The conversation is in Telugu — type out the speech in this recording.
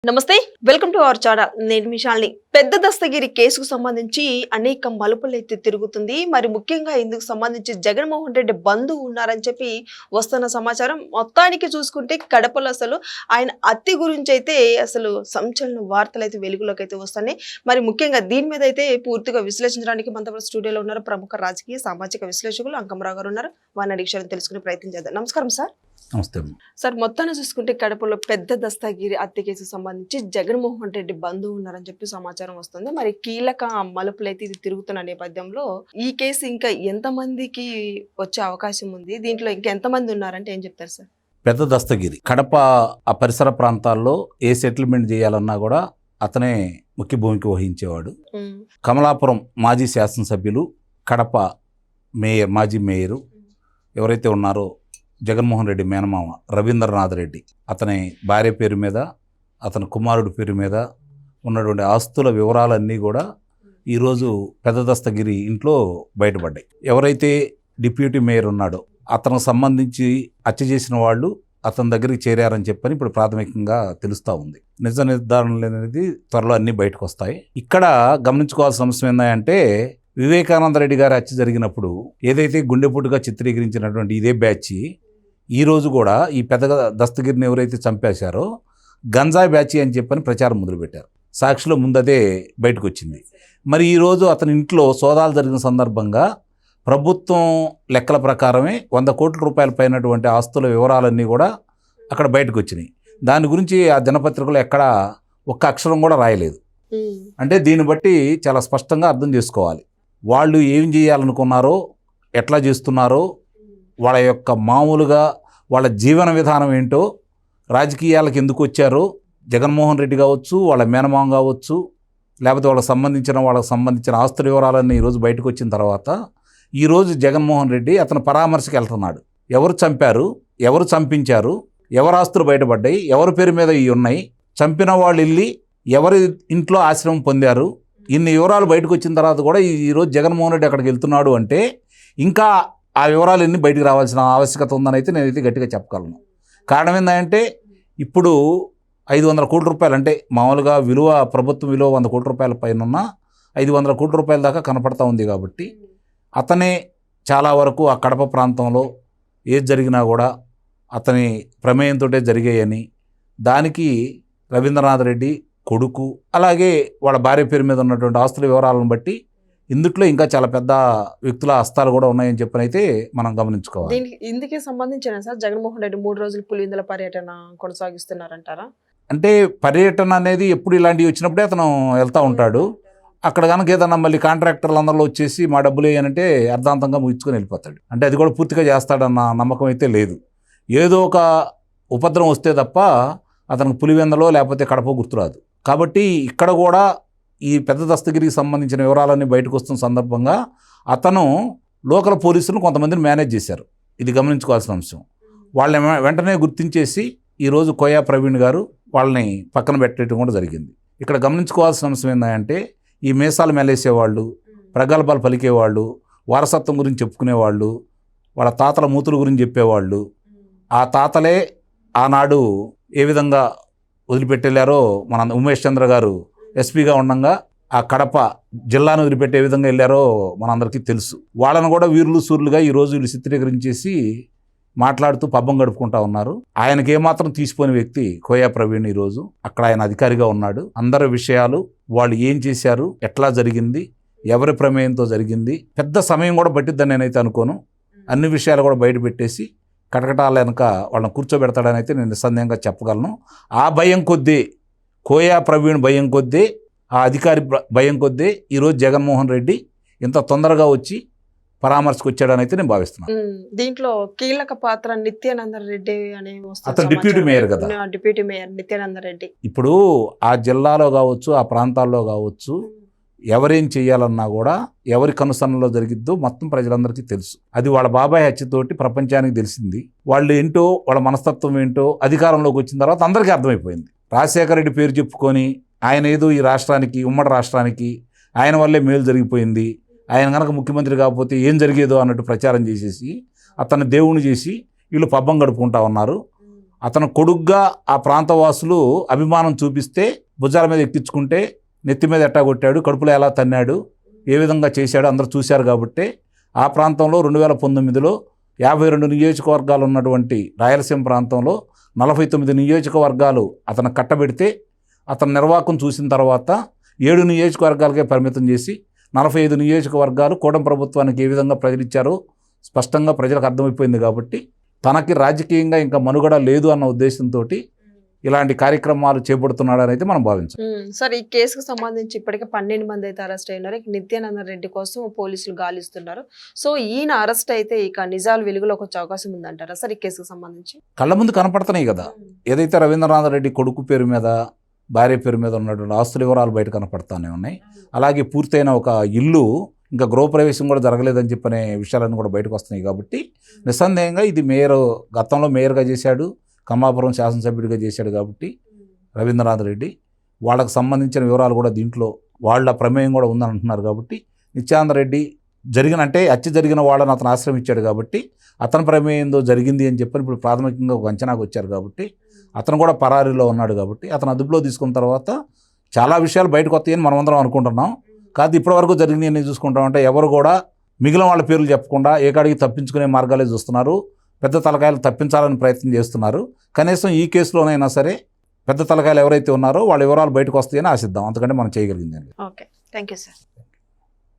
నమస్తే, వెల్కమ్ టు అవర్ ఛానల్. నేను మిషాల్ని. పెద్ద దస్తగిరి కేసుకు సంబంధించి అనేక మలుపులైతే తిరుగుతుంది. మరి ముఖ్యంగా ఇందుకు సంబంధించి జగన్మోహన్ రెడ్డి బంధువు ఉన్నారని చెప్పి వస్తున్న సమాచారం. మొత్తానికి చూసుకుంటే కడపలో అసలు ఆయన అత్తి గురించి అయితే అసలు సంచలన వార్తలు అయితే వెలుగులోకి అయితే వస్తున్నాయి. మరి ముఖ్యంగా దీని మీద అయితే పూర్తిగా విశ్లేషించడానికి మనతో స్టూడియోలో ఉన్నారు ప్రముఖ రాజకీయ సామాజిక విశ్లేషకులు అంకమరావు గారు ఉన్నారు. వారిని అడిగి తెలుసుకునే ప్రయత్నం చేద్దాం. నమస్కారం సార్. నమస్తే సార్. మొత్తాన్ని చూసుకుంటే కడపలో పెద్ద దస్తగిరి హత్య కేసుకు సంబంధించి జగన్మోహన్ రెడ్డి బంధువు ఉన్నారని చెప్పి సమాచారం వస్తుంది. మరి కీలక మలుపులైతే ఇది తిరుగుతున్న నేపథ్యంలో ఈ కేసు ఇంకా ఎంతమందికి వచ్చే అవకాశం ఉంది, దీంట్లో ఇంకా ఎంతమంది ఉన్నారంటే ఏం చెప్తారు సార్? పెద్ద దస్తగిరి కడప ఆ పరిసర ప్రాంతాల్లో ఏ సెటిల్మెంట్ చేయాలన్నా కూడా అతనే ముఖ్య భూమిక వహించేవాడు. కమలాపురం మాజీ శాసనసభ్యులు, కడప మేయర్, మాజీ మేయరు ఎవరైతే ఉన్నారో జగన్మోహన్ రెడ్డి మేనమామ రవీంద్రనాథ్ రెడ్డి, అతని భార్య పేరు మీద, అతని కుమారుడి పేరు మీద ఉన్నటువంటి ఆస్తుల వివరాలన్నీ కూడా ఈరోజు పెద్ద దస్తగిరి ఇంట్లో బయటపడ్డాయి. ఎవరైతే డిప్యూటీ మేయర్ ఉన్నాడో అతనికి సంబంధించి హత్య చేసిన వాళ్ళు అతని దగ్గరికి చేరారని చెప్పని ఇప్పుడు ప్రాథమికంగా తెలుస్తూ ఉంది. నిజ నిర్ధారణ అనేది త్వరలో అన్నీ బయటకు వస్తాయి. ఇక్కడ గమనించుకోవాల్సిన అంశం ఏంటంటే, వివేకానంద రెడ్డి గారి హత్య జరిగినప్పుడు ఏదైతే గుండెపోటుగా చిత్రీకరించినటువంటి ఇదే బ్యాచ్ ఈరోజు కూడా ఈ పెద్ద దస్తగిరిని ఎవరైతే చంపేశారో గంజాయి బ్యాచ్ అని చెప్పని ప్రచారం మొదలుపెట్టారు. సాక్షిలో ముందదే బయటకు వచ్చింది. మరి ఈరోజు అతని ఇంట్లో సోదాలు జరిగిన సందర్భంగా ప్రభుత్వం లెక్కల ప్రకారమే 100 కోట్ల రూపాయల పైనటువంటి ఆస్తుల వివరాలన్నీ కూడా అక్కడ బయటకు వచ్చినాయి. దాని గురించి ఆ దినపత్రికలో ఎక్కడ ఒక్క అక్షరం కూడా రాయలేదు. అంటే దీన్ని బట్టి చాలా స్పష్టంగా అర్థం చేసుకోవాలి, వాళ్ళు ఏం చేయాలనుకున్నారో, ఎట్లా చేస్తున్నారో, వాళ్ళ యొక్క మామూలుగా వాళ్ళ జీవన విధానం ఏంటో, రాజకీయాలకు ఎందుకు వచ్చారో, జగన్మోహన్ రెడ్డి కావచ్చు, వాళ్ళ మేనమామ కావచ్చు, లేకపోతే వాళ్ళకి సంబంధించిన ఆస్తుల వివరాలన్నీ ఈరోజు బయటకు వచ్చిన తర్వాత ఈరోజు జగన్మోహన్ రెడ్డి అతను పరామర్శకు వెళ్తున్నాడు. ఎవరు చంపారు, ఎవరు చంపించారు, ఎవరు ఆస్తులు బయటపడ్డాయి, ఎవరి పేరు మీద ఇవి ఉన్నాయి, చంపిన వాళ్ళు వెళ్ళి ఎవరి ఇంట్లో ఆశ్రమం పొందారు, ఇన్ని వివరాలు బయటకు వచ్చిన తర్వాత కూడా ఈరోజు జగన్మోహన్ రెడ్డి అక్కడికి వెళ్తున్నాడు అంటే ఇంకా ఆ వివరాలు ఎన్ని బయటకు రావాల్సిన ఆవశ్యకత ఉందని అయితే నేనైతే గట్టిగా చెప్పగలను. కారణం ఏంటంటే, ఇప్పుడు 500 కోట్ల రూపాయలు అంటే మామూలుగా విలువ, ప్రభుత్వం విలువ 100 కోట్ల రూపాయల పైన ఉన్న 500 కోట్ల రూపాయల దాకా కనపడతా ఉంది. కాబట్టి అతనే చాలా వరకు ఆ కడప ప్రాంతంలో ఏది జరిగినా కూడా అతని ప్రమేయంతో జరిగాయని, దానికి రవీంద్రనాథ్ రెడ్డి కొడుకు అలాగే వాళ్ళ భార్య పేరు మీద ఉన్నటువంటి ఆస్తుల వివరాలను బట్టి ఇందుట్లో ఇంకా చాలా పెద్ద వ్యక్తుల హస్తాలు కూడా ఉన్నాయని చెప్పనైతే మనం గమనించుకోవాలి. ఇందుకే సంబంధించిన సార్ జగన్మోహన్ రెడ్డి 3 రోజులు పులివెందుల పర్యటన కొనసాగిస్తున్నారంటారా? అంటే పర్యటన అనేది ఎప్పుడు ఇలాంటివి వచ్చినప్పుడే అతను వెళ్తూ ఉంటాడు. అక్కడ కనుక ఏదన్నా మళ్ళీ కాంట్రాక్టర్లు అందరిలో వచ్చేసి మా డబ్బులు వేయనంటే అర్ధాంతంగా ముగించుకొని వెళ్ళిపోతాడు. అంటే అది కూడా పూర్తిగా చేస్తాడన్న నమ్మకం అయితే లేదు. ఏదో ఒక ఉపద్రవం వస్తే తప్ప అతనికి పులివెందలో లేకపోతే కడప గుర్తురాదు. కాబట్టి ఇక్కడ కూడా ఈ పెద్ద దస్తగిరికి సంబంధించిన వివరాలన్నీ బయటకు వస్తున్న సందర్భంగా అతను లోకల్ పోలీసులను కొంతమందిని మేనేజ్ చేశారు. ఇది గమనించుకోవాల్సిన అంశం. వాళ్ళని వెంటనే గుర్తించేసి ఈరోజు కోయా ప్రవీణ్ గారు వాళ్ళని పక్కన పెట్టడం కూడా జరిగింది. ఇక్కడ గమనించుకోవాల్సిన అంశం ఏంటంటే, ఈ మీసాలు మెలేసేవాళ్ళు, ప్రగల్భాలు పలికేవాళ్ళు, వారసత్వం గురించి చెప్పుకునేవాళ్ళు, వాళ్ళ తాతల మూతుల గురించి చెప్పేవాళ్ళు, ఆ తాతలే ఆనాడు ఏ విధంగా వదిలిపెట్టెళ్ళారో మన ఉమేష్ చంద్ర గారు ఎస్పీగా ఉండగా ఆ కడప జిల్లాను వదిలిపెట్టే విధంగా వెళ్ళారో మనందరికీ తెలుసు. వాళ్ళను కూడా వీరులు సూర్యులుగా ఈరోజు వీళ్ళు చిత్రీకరించేసి మాట్లాడుతూ పబ్బం గడుపుకుంటా ఉన్నారు. ఆయనకి ఏమాత్రం తీసిపోయిన వ్యక్తి కోయా ప్రవీణ్. ఈరోజు అక్కడ ఆయన అధికారిగా ఉన్నాడు. అందరి విషయాలు, వాళ్ళు ఏం చేశారు, ఎట్లా జరిగింది, ఎవరి ప్రమేయంతో జరిగింది, పెద్ద సమయం కూడా పట్టిద్దని నేనైతే అనుకోను. అన్ని విషయాలు కూడా బయట పెట్టేసి కటకటాల వెనక వాళ్ళని కూర్చోబెడతాడని అయితే నేను నిస్సందేహంగా చెప్పగలను. ఆ భయం కొద్దీ, కోయా ప్రవీణ్ భయం కొద్దీ, ఆ అధికారి భయం కొద్దీ ఈరోజు జగన్మోహన్ రెడ్డి ఇంత తొందరగా వచ్చి పరామర్శకు వచ్చాడని అయితే నేను భావిస్తున్నాను. దీంట్లో కీలక పాత్ర నిత్యానంద రెడ్డి అనే అతను డిప్యూటీ మేయర్ కదా. డిప్యూటీ మేయర్ నిత్యానంద రెడ్డి ఇప్పుడు ఆ జిల్లాలో కావచ్చు, ఆ ప్రాంతాల్లో కావచ్చు, ఎవరేం చేయాలన్నా కూడా ఎవరి కనుసన్నలో జరిగిద్దో మొత్తం ప్రజలందరికీ తెలుసు. అది వాళ్ళ బాబాయ్ హత్యతోటి ప్రపంచానికి తెలిసింది. వాళ్ళు ఏంటో, వాళ్ళ మనస్తత్వం ఏంటో అధికారంలోకి వచ్చిన తర్వాత అందరికీ అర్థమైపోయింది. రాజశేఖర రెడ్డి పేరు చెప్పుకొని ఆయన ఏదో ఈ రాష్ట్రానికి, ఉమ్మడి రాష్ట్రానికి ఆయన వల్లే మేలు జరిగిపోయింది, ఆయన కనుక ముఖ్యమంత్రి కాకపోతే ఏం జరిగేదో అన్నట్టు ప్రచారం చేసేసి అతన్ని దేవుని చేసి వీళ్ళు పబ్బం గడుపుకుంటా ఉన్నారు. అతను కొడుగ్గా ఆ ప్రాంతవాసులు అభిమానం చూపిస్తే భుజాల మీద ఎక్కించుకుంటే నెత్తి మీద ఎట్టా కొట్టాడు, కడుపులో ఎలా తన్నాడు, ఏ విధంగా చేశాడు అందరూ చూశారు. కాబట్టి ఆ ప్రాంతంలో 2019లో 52 నియోజకవర్గాలు ఉన్నటువంటి రాయలసీమ ప్రాంతంలో 49 నియోజకవర్గాలు అతను కట్టబెడితే అతని నిర్వాహకం చూసిన తర్వాత 7 నియోజకవర్గాలకే పరిమితం చేసి 45 నియోజకవర్గాలు కూటమి ప్రభుత్వానికి ఏ విధంగా ప్రజలు ఇచ్చారో స్పష్టంగా ప్రజలకు అర్థమైపోయింది. కాబట్టి తనకి రాజకీయంగా ఇంకా మనుగడ లేదు అన్న ఉద్దేశంతో ఇలాంటి కార్యక్రమాలు చేపడుతున్నాడని అయితే మనం భావించాం. సార్, ఈ కేసుకు సంబంధించి ఇప్పటికే 12 మంది అయితే అరెస్ట్ అయినారు. ఇక నిత్యానంద రెడ్డి కోసం పోలీసులు గాలిస్తున్నారు. సో ఈయన అరెస్ట్ అయితే ఇక నిజాలు వెలుగులోకి వచ్చే అవకాశం ఉందంటారా సార్ ఈ కేసుకు సంబంధించి? కళ్ళ ముందు కనపడుతున్నాయి కదా. ఏదైతే రవీంద్రనాథ్ రెడ్డి కొడుకు పేరు మీద భార్య పేరు మీద ఉన్నటువంటి ఆస్తుల వివరాలు బయట కనపడతానే ఉన్నాయి. అలాగే పూర్తయిన ఒక ఇల్లు ఇంకా గృహప్రవేశం కూడా జరగలేదని చెప్పనే విషయాలన్నీ కూడా బయటకు వస్తున్నాయి. కాబట్టి నిస్సందేహంగా ఇది గతంలో మేయర్గా చేశాడు, కమలాపురం శాసనసభ్యుడిగా చేశాడు. కాబట్టి రవీంద్రనాథ్ రెడ్డి వాళ్ళకు సంబంధించిన వివరాలు కూడా దీంట్లో వాళ్ళ ప్రమేయం కూడా ఉందని అంటున్నారు. కాబట్టి నిత్యానంద రెడ్డి హత్య జరిగిన వాళ్ళని అతను ఆశ్రమించాడు. కాబట్టి అతని ప్రమేయంతో జరిగింది అని చెప్పని ఇప్పుడు ప్రాథమికంగా ఒక అంచనాకు వచ్చారు. కాబట్టి అతను కూడా పరారీలో ఉన్నాడు. కాబట్టి అతను అదుపులో తీసుకున్న తర్వాత చాలా విషయాలు బయటకు వస్తాయని మనం అందరం అనుకుంటున్నాం. కాదు ఇప్పటివరకు జరిగినాయని చూసుకుంటామంటే ఎవరు కూడా మిగిలిన వాళ్ళ పేర్లు చెప్పకుండా ఏకాడికి తప్పించుకునే మార్గాలే చూస్తున్నారు. పెద్ద తలకాయలు తప్పించాలని ప్రయత్నం చేస్తున్నారు. కనీసం ఈ కేసులోనైనా సరే పెద్ద తలకాయలు ఎవరైతే ఉన్నారో వాళ్ళ వివరాలు బయటకు వస్తాయని ఆశిద్దాం. అంతకంటే మనం చేయగలిగింది. Okay, thank you sir.